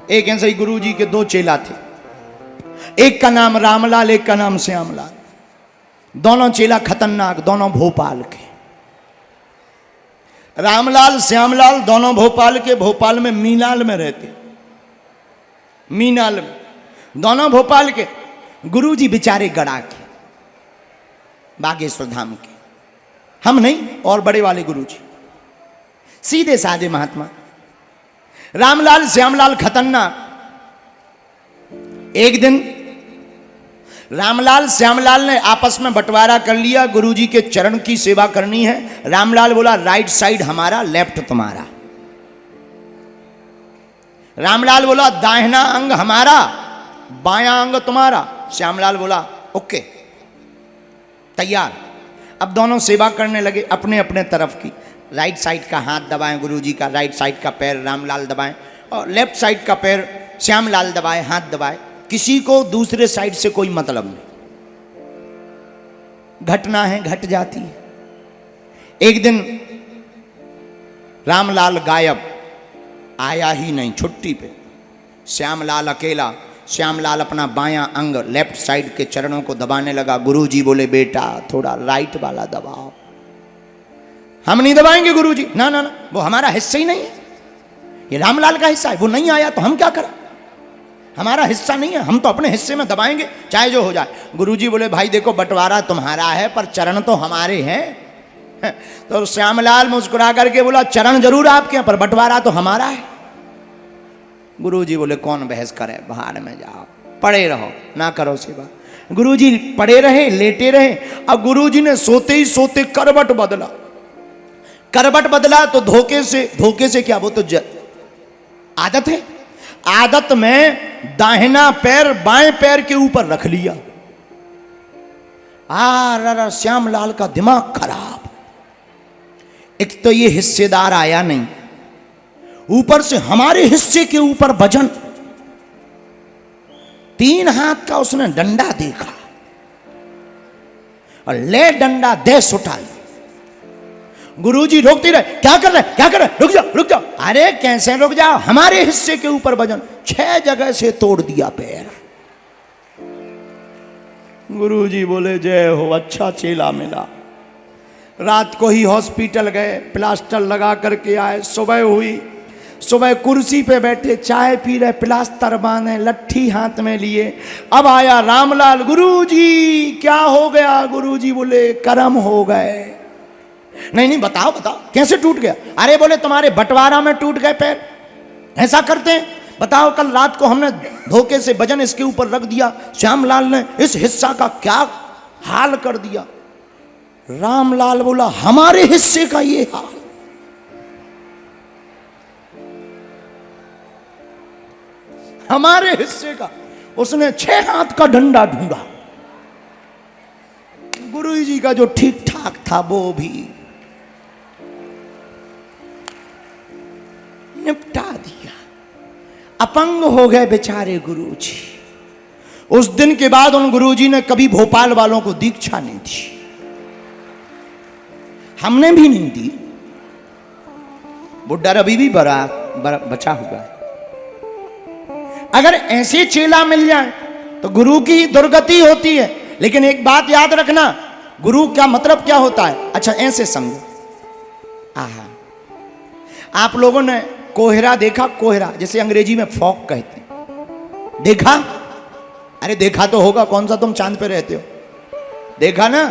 एक ऐसे ही गुरु जी के दो चेला थे, एक का नाम रामलाल, एक का नाम श्यामलाल। दोनों चेला खतरनाक, दोनों भोपाल के। रामलाल श्यामलाल दोनों भोपाल के, भोपाल में मीनाल में रहते, मीनाल में, दोनों भोपाल के। गुरुजी बेचारे गड़ा के, बागेश्वर धाम के, हम नहीं और बड़े वाले गुरुजी, सीधे साधे महात्मा। रामलाल श्यामलाल खतरनाक। एक दिन रामलाल श्यामलाल ने आपस में बंटवारा कर लिया, गुरुजी के चरण की सेवा करनी है। रामलाल बोला राइट साइड हमारा, लेफ्ट तुम्हारा। रामलाल बोला दाहिना अंग हमारा, बायां अंग तुम्हारा। श्यामलाल बोला ओके, तैयार। अब दोनों सेवा करने लगे अपने अपने तरफ की। राइट साइड का हाथ दबाएं गुरुजी का, राइट साइड का पैर रामलाल दबाएं, और लेफ्ट साइड का पैर श्यामलाल दबाए, हाथ दबाए। किसी को दूसरे साइड से कोई मतलब नहीं, घटना है घट जाती है। एक दिन रामलाल गायब, आया ही नहीं, छुट्टी पे। श्यामलाल अकेला। श्यामलाल अपना बायां अंग लेफ्ट साइड के चरणों को दबाने लगा। गुरुजी बोले बेटा थोड़ा राइट वाला दबाओ। हम नहीं दबाएंगे गुरुजी, ना ना ना, वो हमारा हिस्सा ही नहीं है, ये रामलाल का हिस्सा है, वो नहीं आया तो हम क्या करें, हमारा हिस्सा नहीं है, हम तो अपने हिस्से में दबाएंगे चाहे जो हो जाए। गुरुजी बोले भाई देखो बंटवारा तुम्हारा है पर चरण तो हमारे हैं। तो श्यामलाल मुस्कुरा करके बोला चरण जरूर आपके हैं पर बंटवारा तो हमारा है। गुरुजी बोले कौन बहस करे, बाहर में जाओ, पड़े रहो, ना करो सेवा। गुरुजी पड़े रहे, लेटे रहे। अब गुरुजी ने सोते ही सोते करवट बदला। करवट बदला तो धोखे से क्या, वो तो आदत है, आदत में दाहिना पैर बाएं पैर के ऊपर रख लिया। श्यामलाल का दिमाग खराब। एक तो ये हिस्सेदार आया नहीं, ऊपर से हमारे हिस्से के ऊपर वजन। 3 हाथ का उसने डंडा देखा और ले डंडा दे सुटाई। गुरुजी रोकते रहे, क्या कर रहे, रुक जाओ रुक जाओ। अरे कैसे रुक जाओ, हमारे हिस्से के ऊपर वजन। 6 जगह से तोड़ दिया पैर। गुरुजी बोले जय हो, अच्छा चेला मिला। रात को ही हॉस्पिटल गए, प्लास्टर लगा करके आए। सुबह हुई, सुबह कुर्सी पे बैठे, चाय पी रहे, प्लास्टर बांधे, लट्ठी हाथ में लिए। अब आया रामलाल, गुरुजी क्या हो गया? गुरुजी बोले कर्म हो गए। नहीं बताओ कैसे टूट गया? अरे बोले तुम्हारे बंटवारा में टूट गए पैर, ऐसा करते हैं। बताओ कल रात को हमने धोखे से वजन इसके ऊपर रख दिया, श्यामलाल ने इस हिस्सा का क्या हाल कर दिया। रामलाल बोला हमारे हिस्से का ये हाल, हमारे हिस्से का। उसने 6 हाथ का डंडा ढूंढा, गुरुजी का जो ठीक ठाक था वो भी निपटा दिया। अपंग हो गए बेचारे गुरुजी। उस दिन के बाद उन गुरुजी ने कभी भोपाल वालों को दीक्षा नहीं दी, हमने भी नहीं दी। वो डर अभी भी बचा हुआ है। अगर ऐसे चेला मिल जाए तो गुरु की दुर्गति होती है। लेकिन एक बात याद रखना, गुरु का मतलब क्या होता है? अच्छा ऐसे समझो, आप लोगों ने कोहरा देखा? कोहरा जैसे अंग्रेजी में फॉग कहते हैं, देखा? अरे देखा तो होगा, कौन सा तुम चांद पे रहते हो, देखा ना?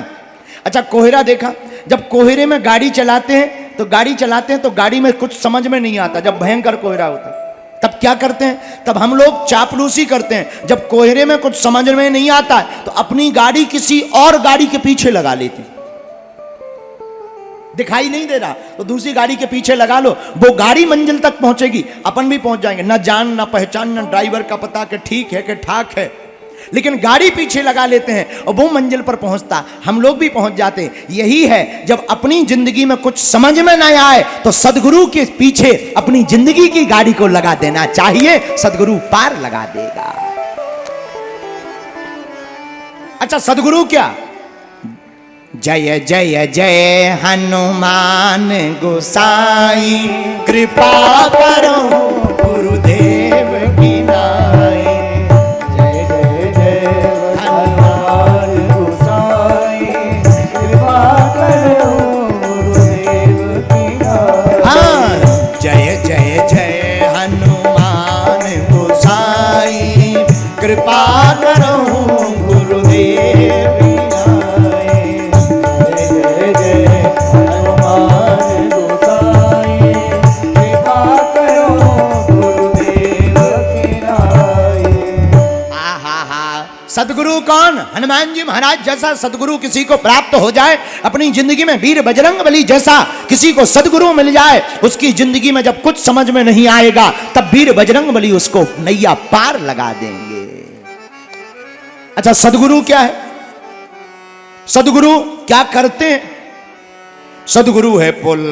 अच्छा कोहरा देखा? जब कोहरे में गाड़ी चलाते हैं तो गाड़ी में कुछ समझ में नहीं आता। जब भयंकर कोहरा होता है तब क्या करते हैं? तब हम लोग चापलूसी करते हैं। जब कोहरे में कुछ समझ में नहीं आता है तो अपनी गाड़ी किसी और गाड़ी के पीछे लगा लेते हैं। दिखाई नहीं दे रहा तो दूसरी गाड़ी के पीछे लगा लो, वो गाड़ी मंजिल तक पहुंचेगी, अपन भी पहुंच जाएंगे। ना जान ना पहचान ना ड्राइवर का पता कि ठीक है कि ठाक है, लेकिन गाड़ी पीछे लगा लेते हैं और वो मंजिल पर पहुंचता, हम लोग भी पहुंच जाते हैं। यही है, जब अपनी जिंदगी में कुछ समझ में ना आए तो सदगुरु के पीछे अपनी जिंदगी की गाड़ी को लगा देना चाहिए, सदगुरु पार लगा देगा। अच्छा सदगुरु क्या? जय जय जय हनुमान गोसाई, कृपा करो गुरुदेव की। कृपा करो गुरुदेव विनायक। जय जय हनुमान गोसाई, कृपा करो गुरुदेव विनायक। सदगुरु कौन? हनुमान जी महाराज जैसा सदगुरु किसी को प्राप्त हो जाए, अपनी जिंदगी में वीर बजरंग बली जैसा किसी को सदगुरु मिल जाए, उसकी जिंदगी में जब कुछ समझ में नहीं आएगा तब वीर बजरंग बली उसको नैया पार लगा देंगे। अच्छा, सदगुरु क्या है? सदगुरु क्या करते हैं? सदगुरु है पुल,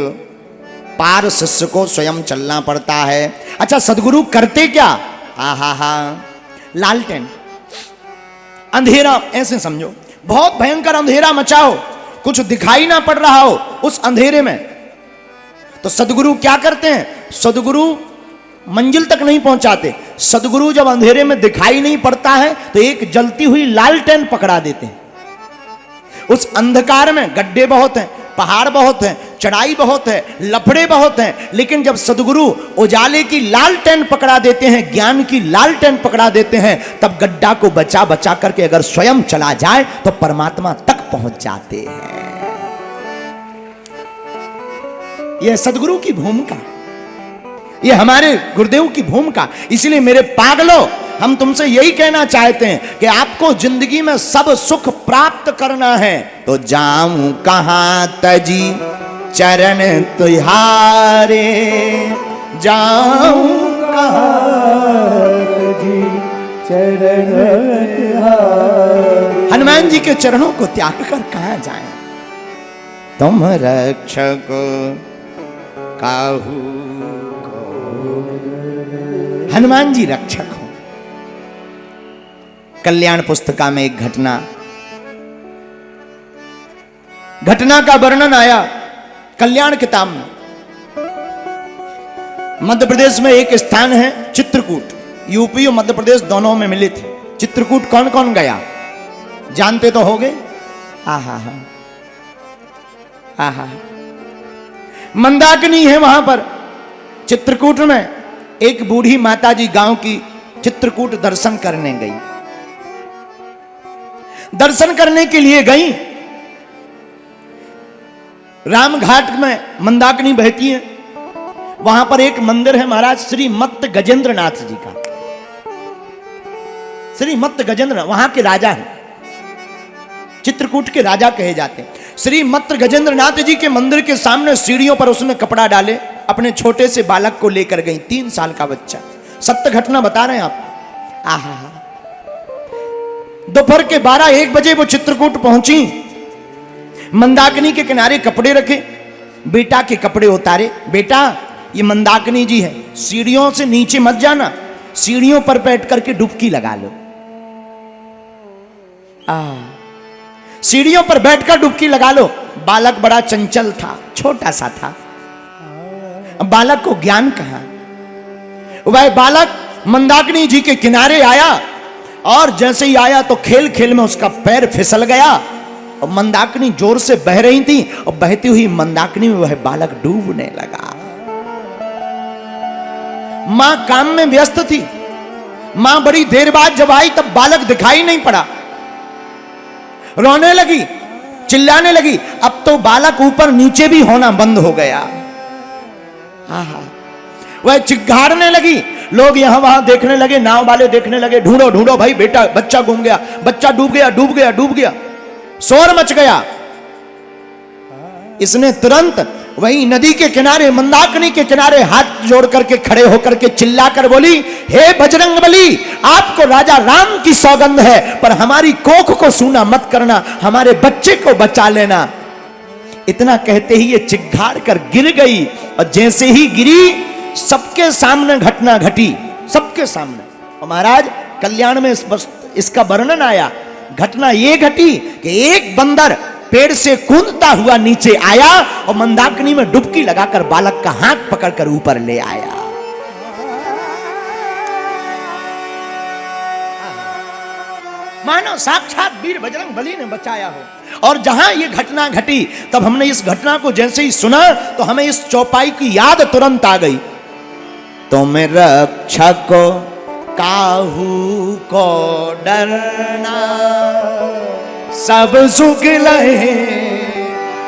पार शिष्य को स्वयं चलना पड़ता है। अच्छा, सदगुरु करते क्या? लालटेन, अंधेरा, ऐसे समझो, बहुत भयंकर अंधेरा मचा हो, कुछ दिखाई ना पड़ रहा हो उस अंधेरे में, तो सदगुरु क्या करते हैं? सदगुरु मंजिल तक नहीं पहुंचाते। सदगुरु जब अंधेरे में दिखाई नहीं पड़ता है तो एक जलती हुई लालटेन पकड़ा देते हैं। उस अंधकार में गड्ढे बहुत हैं, पहाड़ बहुत हैं, चढ़ाई बहुत है, लफड़े बहुत हैं, लेकिन जब सदगुरु उजाले की लालटेन पकड़ा देते हैं, ज्ञान की लालटेन पकड़ा देते हैं, तब गड्ढा को बचा बचा करके अगर स्वयं चला जाए तो परमात्मा तक पहुंच जाते हैं। यह सदगुरु की भूमिका, ये हमारे गुरुदेव की भूमिका। इसलिए मेरे पागलों, हम तुमसे यही कहना चाहते हैं कि आपको जिंदगी में सब सुख प्राप्त करना है तो जाऊं कहां तजी चरण तुहारे, जाऊं कहां तजी चरण तुहारे। हनुमान जी के चरणों को त्याग कर कहां जाएं? तुम रक्षक काहू, हनुमान जी रक्षक हो। कल्याण पुस्तिका में एक घटना का वर्णन आया कल्याण किताब में। मध्य प्रदेश में एक स्थान है चित्रकूट, यूपी और मध्य प्रदेश दोनों में मिले थे। चित्रकूट कौन कौन गया जानते तो होगे? मंदाकिनी है वहां पर चित्रकूट में। एक बूढ़ी माताजी गांव की चित्रकूट दर्शन करने गई। दर्शन करने के लिए गई, रामघाट में मंदाकिनी बहती है, वहां पर एक मंदिर है महाराज श्री मत्त गजेंद्र नाथ जी का। श्री मत्त गजेंद्र वहां के राजा हैं, चित्रकूट के राजा कहे जाते हैं। श्री मत्त गजेंद्र नाथ जी के मंदिर के सामने सीढ़ियों पर उसने कपड़ा डाले, अपने छोटे से बालक को लेकर गई, 3 साल का बच्चा। सत्य घटना बता रहे हैं आप। दोपहर के 12-1 बजे वो चित्रकूट पहुंची। मंदाकिनी के किनारे कपड़े रखे, बेटा के कपड़े उतारे। बेटा, ये मंदाकिनी जी है, सीढ़ियों से नीचे मत जाना, सीढ़ियों पर बैठ करके डुबकी लगा लो। सीढ़ियों पर बैठकर डुबकी लगा लो। बालक बड़ा चंचल था, छोटा सा था, बालक को ज्ञान कहां। वह बालक मंदाकिनी जी के किनारे आया और जैसे ही आया तो खेल खेल में उसका पैर फिसल गया और मंदाकिनी जोर से बह रही थी और बहती हुई मंदाकिनी में वह बालक डूबने लगा। मां काम में व्यस्त थी। मां बड़ी देर बाद जब आई तब बालक दिखाई नहीं पड़ा। रोने लगी, चिल्लाने लगी। अब तो बालक ऊपर नीचे भी होना बंद हो गया। वह चिल्लाने लगी। लोग यहां वहां देखने लगे, नाव वाले देखने लगे, ढूंढो ढूंढो भाई, बेटा बच्चा गुम गया, बच्चा डूब गया, डूब गया, डूब गया। शोर मच गया। इसने तुरंत वही नदी के किनारे, मंदाकिनी के किनारे हाथ जोड़ करके खड़े होकर के चिल्लाकर बोली, हे बजरंगबली, आपको राजा राम की सौगंध है, पर हमारी कोख को सूना मत करना, हमारे बच्चे को बचा लेना। इतना कहते ही ये चिघाड़ कर गिर गई और जैसे ही गिरी सबके सामने घटना घटी, सबके सामने। और महाराज कल्याण में इसका वर्णन आया। घटना ये घटी कि एक बंदर पेड़ से कूदता हुआ नीचे आया और मंदाकिनी में डुबकी लगाकर बालक का हाथ पकड़कर ऊपर ले आया। मानो साक्षात वीर बजरंग बली ने बचाया हो। और जहां ये घटना घटी तब हमने इस घटना को जैसे ही सुना तो हमें इस चौपाई की याद तुरंत आ गई। तुम रक्षक काहू को डरना, सब सुख लहे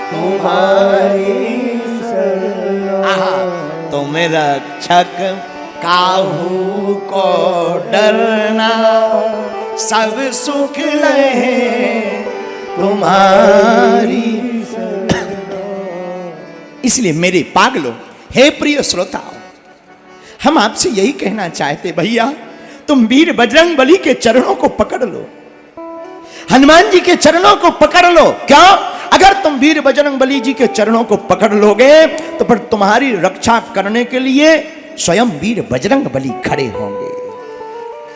तुम्हारी शरण। आहा, तुम रक्षक काहू को डरना, सब सुख लहे तुम्हारी। इसलिए मेरे पागलों, हे प्रिय श्रोताओ, हम आपसे यही कहना चाहते, भैया तुम वीर बजरंग बली के चरणों को पकड़ लो, हनुमान जी के चरणों को पकड़ लो। क्यों? अगर तुम वीर बजरंग बली जी के चरणों को पकड़ लोगे तो फिर तुम्हारी रक्षा करने के लिए स्वयं वीर बजरंग बली खड़े होंगे।